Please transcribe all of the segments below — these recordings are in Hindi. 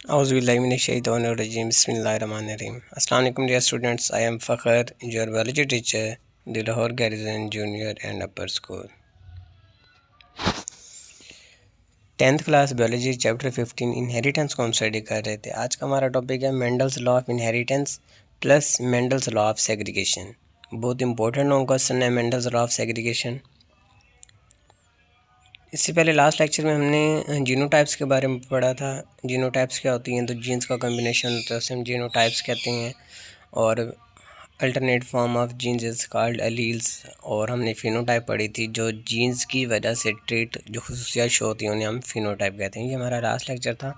Auzubillahiminash-shaytanir-rajim. Bismillahir-rahmanir-rahim. Assalamu alaikum dear students. I am Fakhr, your biology teacher, the Lahore Garrison Junior and Upper School. 10th class biology chapter 15 inheritance को हम स्टडी कर रहे थे। आज का हमारा टॉपिक है Mendel's law of inheritance plus Mendel's law of segregation. बहुत इंपॉर्टेंट क्वेश्चन है मेंडल्स लॉ ऑफ सेग्रीगेशन। इससे पहले लास्ट लेक्चर में हमने जीनोटाइप्स के बारे में पढ़ा था। जीनोटाइप्स क्या होती हैं, तो जीन्स का कॉम्बिनेशन होता है, उसे हम जीनोटाइप्स कहते हैं। और alternate form of genes is called alleles. और हमने फिनोटाइप पढ़ी थी, जो जीन्स की वजह से ट्रेट जो खुसूसियात शो होती हैं उन्हें हम फिनोटाइप कहते हैं। ये हमारा लास्ट लेक्चर था।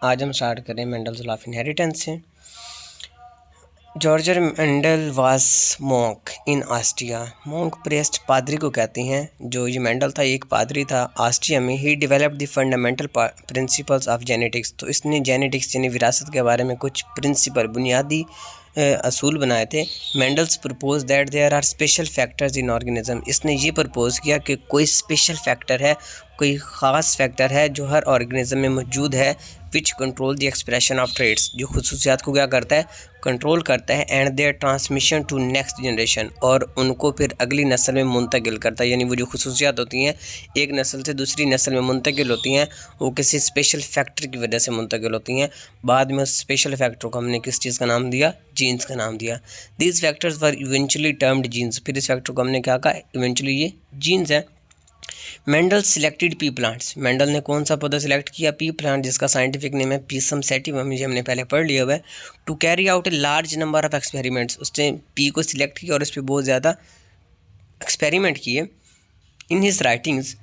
आज हम स्टार्ट करें मेंडल्स लॉ ऑफ इनहेरिटेंस से। George Mendel was monk in Austria. Monk priest पादरी को कहते हैं। जो ये मेंडल था, एक पादरी था ऑस्ट्रिया में। He developed the fundamental principles of genetics. तो इसने जेनेटिक्स यानी विरासत के बारे में कुछ प्रिंसिपल बुनियादी असूल बनाए थे। Mendel's propose that there are special factors in organism. इसने ये प्रपोज किया कि कोई स्पेशल फैक्टर है, कोई ख़ास फैक्टर है जो हर ऑर्गेनिज्म में मौजूद है, which control the expression of traits, जो खुसूसियात को क्या करता है, कंट्रोल करता है, and their transmission to next generation, और उनको फिर अगली नस्ल में मुंतकिल करता है। यानी वो जो खुसूसियात होती हैं एक नस्ल से दूसरी नस्ल में मुंतकिल होती हैं, वो किसी स्पेशल फैक्टर की वजह से मुंतकिल होती हैं। बाद में उस स्पेशल फैक्टर को हमने किस चीज़ का नाम दिया, जीन्स का नाम दिया। These factors were eventually termed genes. फिर इस फैक्टर को हमने क्या कहा, इवेंचुअली ये जीन्स है। Mendel selected pea plants. Mendel ने कौन सा पौधा सिलेक्ट किया, पी प्लांट, जिसका साइंटिफिक नेम है पीसम सैटिवम। ये हमने पहले पढ़ लिया हुआ है। To carry out a large number of experiments. उसने पी को सिलेक्ट किया और इस पर बहुत ज़्यादा एक्सपेरिमेंट किए। In his writings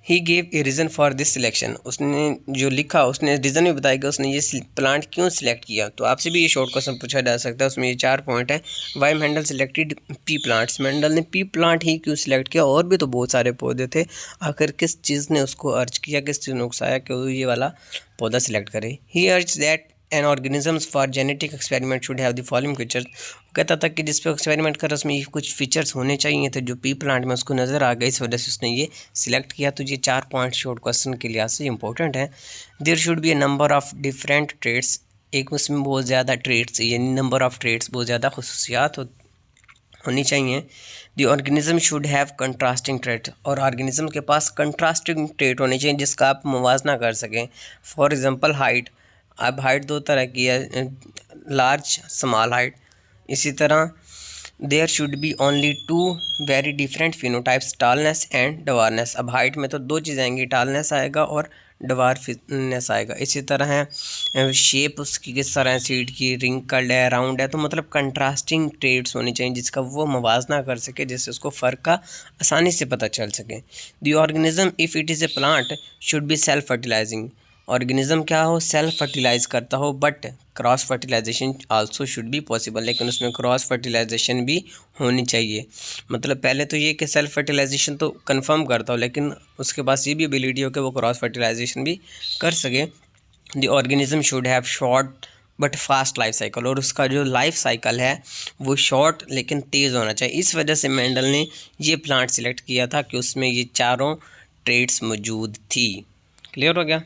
he gave a reason for this selection. उसने जो लिखा उसने रीज़न भी बताया कि उसने ये प्लांट क्यों सिलेक्ट किया। तो आपसे भी ये शॉर्ट क्वेश्चन पूछा जा सकता है। उसमें ये 4 पॉइंट हैं। Why Mendel selected pea plants. Mendel ने पी प्लांट ही क्यों सिलेक्ट किया, और भी तो बहुत सारे पौधे थे। आखिर किस चीज़ ने उसको अर्ज किया, किस चीज़ ने उकसाया कि वो ये वाला पौधा सिलेक्ट करे। He urge that an organisms for genetic experiment should have the following features. कहता था कि जिस पे एक्सपेरिमेंट कर उसमें ये कुछ फीचर्स होने चाहिए थे जो पी प्लांट में उसको नज़र आ गए, इस वजह से उसने ये सिलेक्ट किया। तो ये 4 पॉइंट शॉर्ट क्वेश्चन के लिहाज से इंपॉर्टेंट है। There should be a number of different traits. एक उसमें बहुत ज़्यादा ट्रेड्स, यानी नंबर ऑफ ट्रेड्स, बहुत ज़्यादा खुसूसियात होनी चाहिए। दी organism should have contrasting trait. और ऑर्गेनिज्म के पास कंट्रास्टिंग ट्रेट होनी चाहिए जिसका आप मुवाजना कर सकें। For example height. अब हाइट 2 तरह की है, लार्ज स्मॉल हाइट। इसी तरह there should be only 2 very different phenotypes, tallness and dwarfness. अब हाइट में तो 2 चीज़ें आएंगी, टालनेस आएगा और डवार्फनेस आएगा। इसी तरह है शेप उसकी किस तरह है, सीड की, रिंकल्ड है, राउंड है। तो मतलब कंट्रास्टिंग ट्रेड्स होनी चाहिए जिसका वो मवाजना कर सके, जिससे उसको फ़र्क का आसानी से पता चल सके। The organism if it is a plant should be self fertilizing. Organism क्या हो, सेल्फ फर्टिलाइज करता हो, but cross fertilization also should be possible. लेकिन उसमें क्रॉस फर्टिलाइजेशन भी होनी चाहिए। मतलब पहले तो ये कि सेल्फ फर्टिलाइजेशन तो कंफर्म करता हो, लेकिन उसके पास ये भी एबिलिटी हो कि वो क्रॉस फर्टिलाइजेशन भी कर सके। The organism should have short but fast life cycle. और उसका जो लाइफ साइकिल है वो शॉर्ट लेकिन तेज़ होना चाहिए। इस वजह से मेंडल ने ये प्लांट सिलेक्ट किया था कि उसमें ये चारों ट्रेड्स मौजूद थी। क्लियर हो गया।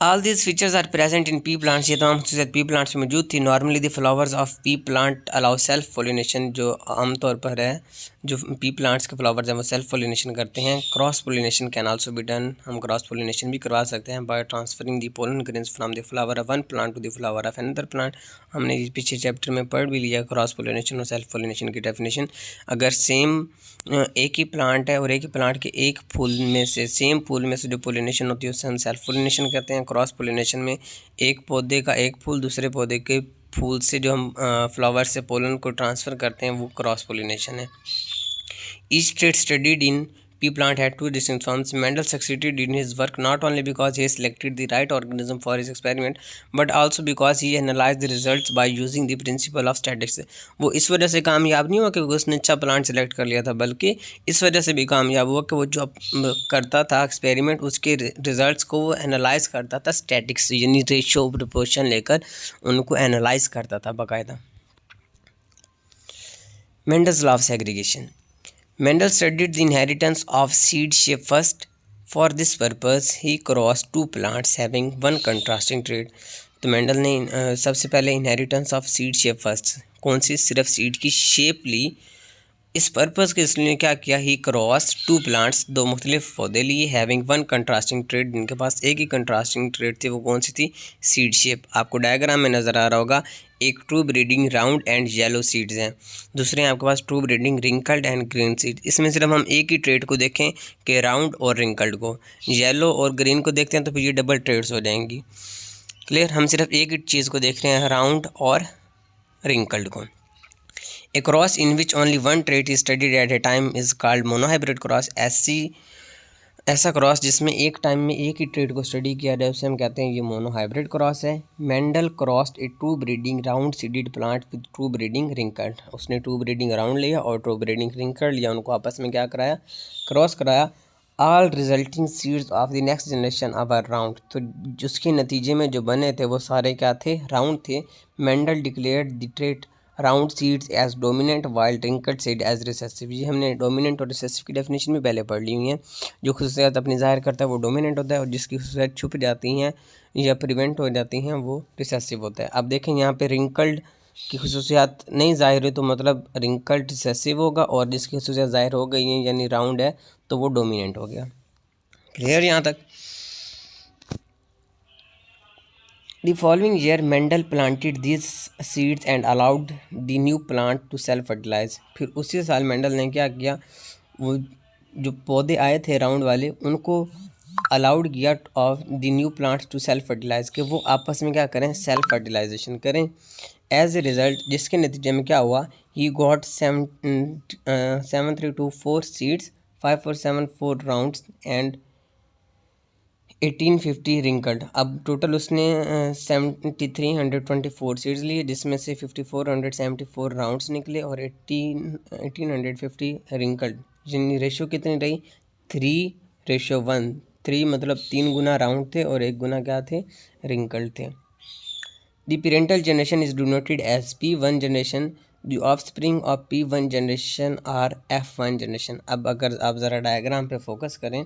All these features are present in pea plants। ये तमाम खुसूसियात पी प्लांट्स में मौजूद थी। Normally the flowers of P plant allow self pollination. जो आमतौर पर है, जो पी प्लांट्स के फ्लावर्स हैं वो सेल्फ पोलिनेशन करते हैं। Cross pollination can also be done. हम क्रॉस पोलिनेशन भी करवा सकते हैं by transferring the pollen grains from the flower of one plant to the flower of another plant. हमने पीछे चैप्टर में पढ़ भी लिया क्रॉस पोलिनेशन और सेल्फ पोलिनेशन की डेफिनेशन। अगर सेम एक ही प्लांट है और एक ही प्लांट के एक फूल में से, सेम फूल में से जो पोलिनेशन होती है उससे हम सेल्फ पोलिनेशन कहते हैं। क्रॉस पोलिनेशन में एक पौधे का एक फूल दूसरे पौधे के फूल से जो हम फ्लावर से पोलन को ट्रांसफ़र करते हैं वो क्रॉस पोलिनेशन है। Each trade studied in pea plant had 2 distinct forms. Mendel succeeded in his work not only because he selected the right organism for his experiment, but also because he analyzed the results by using the principle of statistics. वो इस वजह से कामयाब नहीं हुआ कि उसने अच्छा प्लांट सेलेक्ट कर लिया था, बल्कि इस वजह से भी कामयाब हुआ कि वो जो करता था एक्सपेरिमेंट उसके रिजल्ट्स को वो एनालाइज करता था स्टैटिक्स, यानी रेशो प्रोपोर्शन लेकर उनको एनालाइज करता था बाकायदा। Mendel's law of segregation. Mendel studied the inheritance of seed shape first, for this purpose he cross two plants having one contrasting trait. तो मेंडल ने सबसे पहले inheritance of seed shape first, कौन सी, सिर्फ सीड की शेप ली। इस पर्पज़ के इसलिए क्या किया, ही क्रॉस टू प्लांट्स, दो मुख्तलिफ पौधे लिए, हैविंग वन कंट्रास्टिंग ट्रेड, जिनके पास एक ही कंट्रास्टिंग ट्रेड थी, वो कौन सी थी, सीड शेप। आपको डायग्राम में नज़र आ रहा होगा, एक true breeding round and yellow seeds हैं, दूसरे हैं आपके पास true breeding wrinkled and green seed. इसमें सिर्फ हम एक ही ट्रेड को देखें कि राउंड और रिंकल्ड को, येलो और ग्रीन को देखते हैं तो फिर ये डबल ट्रेड्स हो जाएंगी। क्लियर, हम सिर्फ एक ही चीज़ को देख रहे हैं, राउंड और रिंकल्ड को। A cross in which only one trait is studied at a time is called monohybrid cross। ऐसा क्रॉस जिसमें एक टाइम में एक ही ट्रेट को स्टडी किया जाए उसे हम कहते हैं ये मोनोहाइब्रिड क्रॉस है। Mendel crossed A true breeding round seeded plant with true breeding wrinkled. उसने ट्रू ब्रीडिंग राउंड लिया और ट्रू ब्रीडिंग रिंकल्ड लिया, उनको आपस में क्या कराया, क्रॉस कराया। All resulting seeds of the next generation of are round, तो जिसके नतीजे में जो बने थे वो सारे क्या थे, राउंड थे। Mendel declared the trait round seeds as dominant while wrinkled seed as recessive. ये हमने डोमिनेंट और रिसेसिव की डेफिनेशन भी पहले पढ़ ली हुई है। जो खुसूसियात अपनी ज़ाहिर करता है वो डोमिनेंट होता है और जिसकी खुसूसियात छुप जाती हैं या प्रिवेंट हो जाती हैं वो रिसेसिव होता है। अब देखें यहाँ पे रिंकल्ड की खुसूसियात नहीं ज़ाहिर हुई तो मतलब रिंकल्ड रिसेसिव होगा, और जिसकी खुसूसियात ज़ाहिर हो गई हैं यानी राउंड है तो वो डोमिनेंट हो गया। क्लियर यहाँ तक। The following year Mendel planted these seeds and allowed the new plant to self fertilize। फिर उसी साल मेंडल ने क्या किया, वो जो पौधे आए थे राउंड वाले उनको अलाउड किया of the new plants to self fertilize, कि वो आपस में क्या करें, सेल्फ फर्टिलाइजेशन करें। एज ए रिज़ल्ट जिसके नतीजे में क्या हुआ, he got 7324 seeds, 5474 rounds and 1850 wrinkled. अब टोटल उसने 7324 सीड्स लिए, जिसमें से 5474 राउंड्स निकले और 1850 रिंकल्ड। यानी रेशो कितनी रही, 3:1। 3 मतलब 3 गुना राउंड थे और 1 गुना क्या थे, रिंकल्ड थे। The parental generation is denoted as P1 generation. The offspring of P1 generation are F1 generation. अब अगर आप ज़रा डायग्राम पे फोकस करें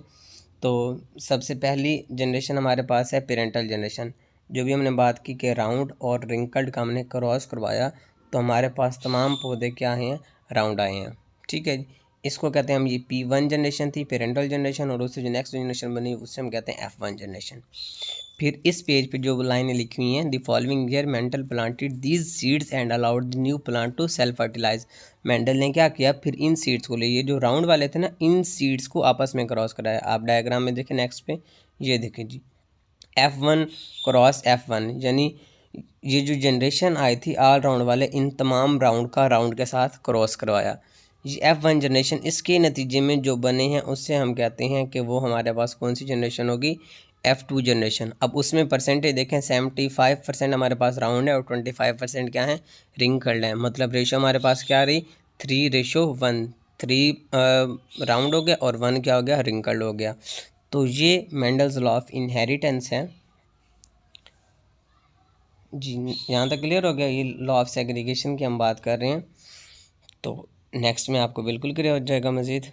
तो सबसे पहली जनरेशन हमारे पास है पेरेंटल जनरेशन। जो भी हमने बात की कि राउंड और रिंकल्ड का हमने क्रॉस करवाया तो हमारे पास तमाम पौधे क्या हैं, राउंड आए हैं। ठीक है जी, इसको कहते हैं हम, ये P1 जनरेशन थी पेरेंटल जनरेशन, और उससे जो नेक्स्ट जनरेशन बनी उससे हम कहते हैं F1 जनरेशन। फिर इस पेज पे जो लाइनें लिखी हुई हैं, the following year Mendel planted these seeds and allowed the new plant to self fertilize. Mendel ने क्या किया, फिर इन सीड्स को ले, ये जो राउंड वाले थे ना, इन सीड्स को आपस में क्रॉस कराया। आप डायग्राम में देखें नेक्स्ट पे, ये देखें जी, F1 क्रॉस F1, यानी ये जो जनरेशन आई थी ऑल राउंड वाले, इन तमाम राउंड का राउंड के साथ क्रॉस करवाया। ये F1 जनरेशन, इसके नतीजे में जो बने हैं उससे हम कहते हैं कि वो हमारे पास कौन सी जनरेशन होगी, F2 जनरेशन। अब उसमें परसेंटेज देखें, 75% हमारे पास राउंड है और 25% क्या है, रिंकल्ड है। मतलब रेशो हमारे पास क्या रही, 3:1। 3 राउंड हो गया और 1 क्या हो गया, रिंकल्ड हो गया। तो ये मेंडल्स लॉ ऑफ इनहेरिटेंस है जी। यहाँ तक क्लियर हो गया। ये लॉ ऑफ सेग्रीगेशन की हम बात कर रहे हैं, तो नेक्स्ट में आपको बिल्कुल क्लियर हो जाएगा मज़ीद।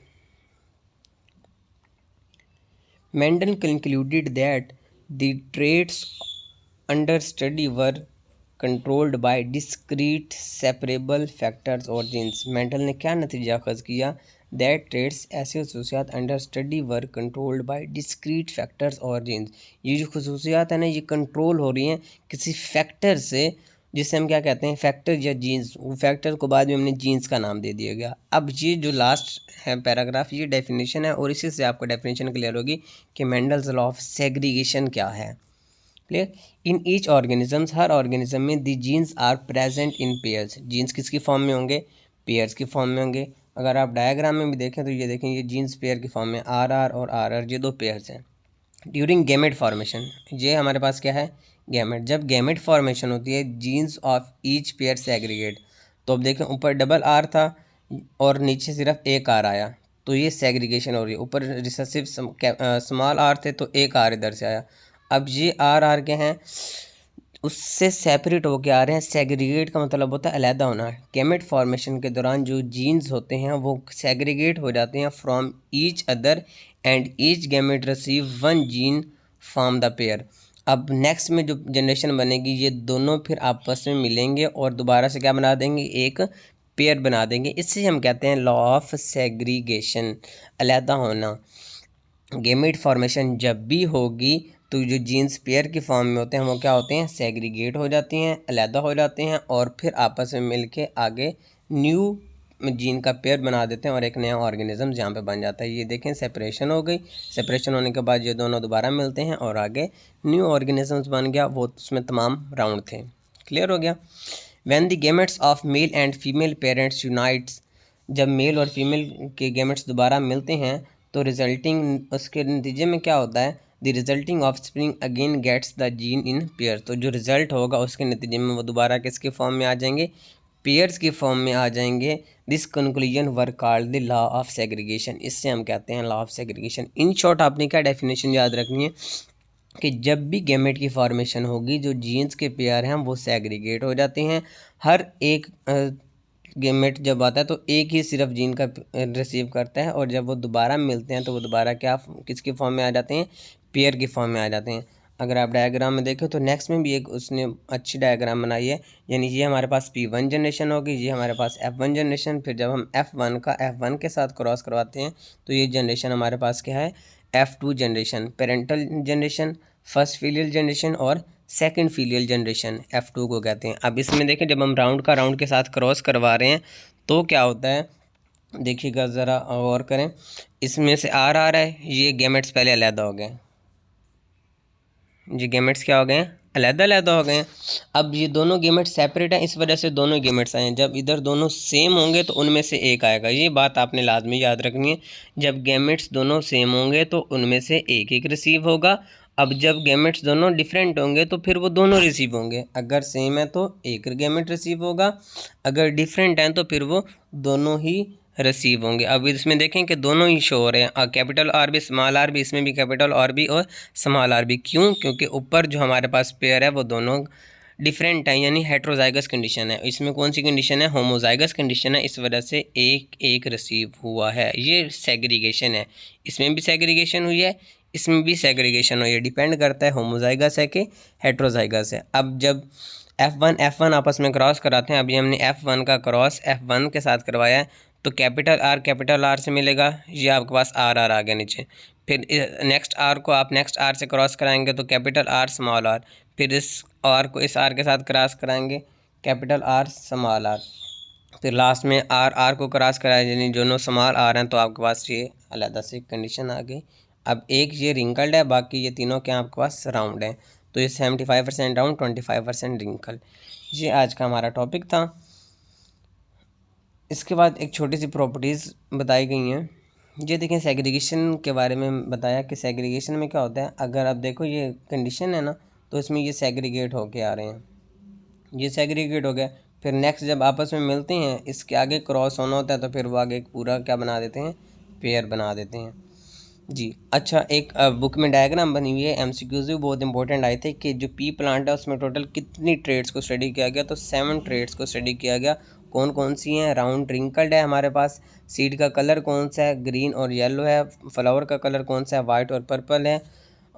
Mendel concluded that the traits under study were controlled by discrete separable factors or genes। Mendel ने क्या नतीजा अखज़ किया, that traits ऐसे खसूसियात under study were controlled by discrete factors और जीन्स। ये जो खसूसियात है ना, ये कंट्रोल हो रही हैं किसी फैक्टर से, जिसे हम क्या कहते हैं, फैक्टर या जीन्स। वो फैक्टर को बाद में हमने जीन्स का नाम दे दिया गया। अब ये जो लास्ट है पैराग्राफ, ये डेफिनेशन है और इसी से आपको डेफिनेशन क्लियर होगी कि मेंडल्स लॉ ऑफ सेग्रीगेशन क्या है। क्लियर। इन ईच ऑर्गेनिजम्स, हर ऑर्गेनिज्म में the genes are present in pairs. Genes किसकी फॉर्म में होंगे, पेयर्स की फॉर्म में होंगे। अगर आप डायग्राम में भी देखें तो ये देखें, ये जीन्स पेयर की फॉर्म में, RR और RR, ये 2 पेयर्स हैं। ड्यूरिंग गैमेट फॉर्मेशन, ये हमारे पास क्या है, गैमेट। जब गैमेट फॉर्मेशन होती है, जीन्स ऑफ ईच पेयर से एग्रीगेट। तो अब देखें, ऊपर डबल R था और नीचे सिर्फ एक R आया, तो ये सेग्रीगेशन हो रही है। ऊपर रिसेसिव स्मॉल r थे तो एक R इधर से आया। अब ये R R के हैं, उससे सेपरेट होके आ रहे हैं। सेग्रीगेट का मतलब होता है अलहदा होना। गैमेट फॉर्मेशन के दौरान जो जीन्स होते हैं वो सेग्रीगेट हो जाते हैं from each other and each gamete receive one gene from the pair. अब नेक्स्ट में जो जनरेशन बनेगी ये दोनों फिर आपस में मिलेंगे और दोबारा से क्या बना देंगे, एक पेयर बना देंगे। इससे हम कहते हैं लॉ ऑफ सेग्रीगेशन, अलहदा होना। गैमेट फॉर्मेशन जब भी होगी तो जो जीन्स पेयर की फॉर्म में होते हैं वो क्या होते हैं, सेग्रीगेट हो जाती हैं, अलहदा हो जाते हैं और फिर आपस में मिलके आगे न्यू जीन का पेयर बना देते हैं और एक नया ऑर्गेनिज्म यहाँ पे बन जाता है। ये देखें सेपरेशन हो गई, सेपरेशन होने के बाद ये दोनों दोबारा मिलते हैं और आगे न्यू ऑर्गेनिजम्स बन गया, वो उसमें तमाम राउंड थे। क्लियर हो गया। When the gametes of male and female parents unites, जब मेल और फीमेल के गैमेट्स दोबारा मिलते हैं तो रिजल्टिंग, उसके नतीजे में क्या होता है, the resulting offspring again gets the gene in pair. तो जो रिजल्ट होगा उसके नतीजे में वो दोबारा किसके फॉर्म में आ जाएंगे, पेयर्स की फॉर्म में आ जाएंगे। This conclusion were called the law of segregation. इससे हम कहते हैं law of segregation. In short आपने क्या डेफिनेशन याद रखनी है कि जब भी गैमेट की फॉर्मेशन होगी जो जीन्स के पेयर हैं वो सेग्रीगेट हो जाते हैं। हर एक गैमेट जब आता है तो एक ही सिर्फ जीन का रिसीव करता है और जब वो दोबारा मिलते हैं तो वो दोबारा क्या, किसकी फॉर्म में आ जाते हैं, पेयर की फॉर्म में आ जाते हैं। अगर आप डायग्राम में देखें तो नेक्स्ट में भी एक उसने अच्छी डायग्राम बनाई है, यानी ये हमारे पास P1 जनरेशन होगी, ये हमारे पास F1 जनरेशन। फिर जब हम F1 का F1 के साथ क्रॉस करवाते हैं तो ये जनरेशन हमारे पास क्या है, F2 generation, parental generation, first filial generation और सेकंड फीलियल जनरेशन, F2 को कहते हैं। अब इसमें देखें जब हम राउंड का राउंड के साथ क्रॉस करवा रहे हैं तो क्या होता है, देखिएगा ज़रा और करें। इसमें से आ रहा है, ये गैमेट्स पहले अलहदा हो गए, ये गैमेट्स क्या हो गए हैं, अलहदा हो गए हैं। अब ये दोनों गैमेट्स सेपरेट हैं, इस वजह से दोनों गैमेट्स आए हैं। जब इधर दोनों सेम होंगे तो उनमें से एक आएगा, ये बात आपने लाजमी याद रखनी है। जब गैमेट्स दोनों सेम होंगे तो उनमें से एक एक रिसीव होगा। अब जब गैमेट्स दोनों डिफरेंट होंगे तो फिर वो दोनों रिसीव होंगे। अगर सेम है तो एक गैमेट रिसीव होगा, अगर डिफरेंट हैं तो फिर वो दोनों ही रिसीव होंगे। अब इसमें देखें कि दोनों ही शो हो रहे हैं, कैपिटल आर भी स्मॉल आर भी, इसमें भी कैपिटल आर भी और स्मॉल आर भी। क्यों? क्योंकि ऊपर जो हमारे पास पेयर है वो दोनों डिफरेंट है, यानी हेट्रोजाइगस कंडीशन है। इसमें कौन सी कंडीशन है, होमोजाइगस कंडीशन है, इस वजह से एक एक रिसीव हुआ है। ये सेग्रीगेशन है, इसमें भी सेग्रीगेशन हुई है, इसमें भी सेग्रीगेशन हुई है, डिपेंड करता है होमोजाइगस है कि हेट्रोजाइगस है। अब जब F1 आपस में क्रॉस कराते हैं, अभी हमने F1 का क्रॉस F1 के साथ करवाया है तो कैपिटल आर से मिलेगा, ये आपके पास आर आ गया नीचे। फिर नेक्स्ट आर को आप नेक्स्ट आर से क्रॉस कराएंगे तो कैपिटल आर स्मॉल आर, फिर इस आर को इस आर के साथ क्रॉस कराएंगे, कैपिटल आर स्मॉल आर, फिर लास्ट में आर को क्रॉस कराए, यानी दोनों स्मॉल आर हैं तो आपके पास ये अलग से कंडीशन आ गई। अब एक ये रिंकल्ड है, बाकी ये तीनों क्या आपके पास राउंड हैं। तो ये 75% राउंड, 25% रिंकल। ये आज का हमारा टॉपिक था। इसके बाद एक छोटी सी प्रॉपर्टीज़ बताई गई हैं। ये देखें सेग्रीगेशन के बारे में बताया कि सेग्रीगेशन में क्या होता है। अगर आप देखो ये कंडीशन है ना, तो इसमें ये सेग्रीगेट होके आ रहे हैं, ये सेग्रीगेट हो गया। फिर नेक्स्ट जब आपस में मिलते हैं, इसके आगे क्रॉस होना होता है तो फिर वो आगे एक पूरा क्या बना देते हैं, पेयर बना देते हैं जी। अच्छा, एक बुक में डायग्राम बनी हुई है, MCQs भी बहुत इंपॉर्टेंट आए थे कि जो पी प्लांट है उसमें टोटल कितनी ट्रेड्स को स्टडी किया गया, तो 7 ट्रेड्स को स्टडी किया गया। कौन कौन सी हैं, राउंड रिंकल्ड है हमारे पास, सीड का कलर कौन सा है, ग्रीन और येलो है, फ्लावर का कलर कौन सा है, वाइट और पर्पल है,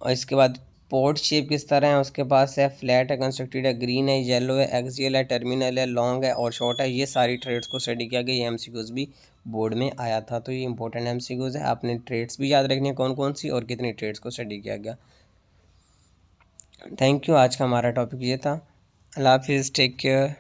और इसके बाद पोर्ट शेप किस तरह है उसके पास है, फ्लैट है, कंस्ट्रक्टेड है, ग्रीन है, येलो है, एक्सियल है, टर्मिनल है, लॉन्ग है और शॉर्ट है। ये सारी ट्रेड्स को स्टडी किया गया। ये MCQs भी बोर्ड में आया था, तो ये इंपॉर्टेंट MCQs है। आपने ट्रेड्स भी याद रखनी है कौन कौन सी और कितनी ट्रेड्स को स्टडी किया गया। Thank you. आज का हमारा टॉपिक ये था। अल्लाह हाफिज़, टेक केयर।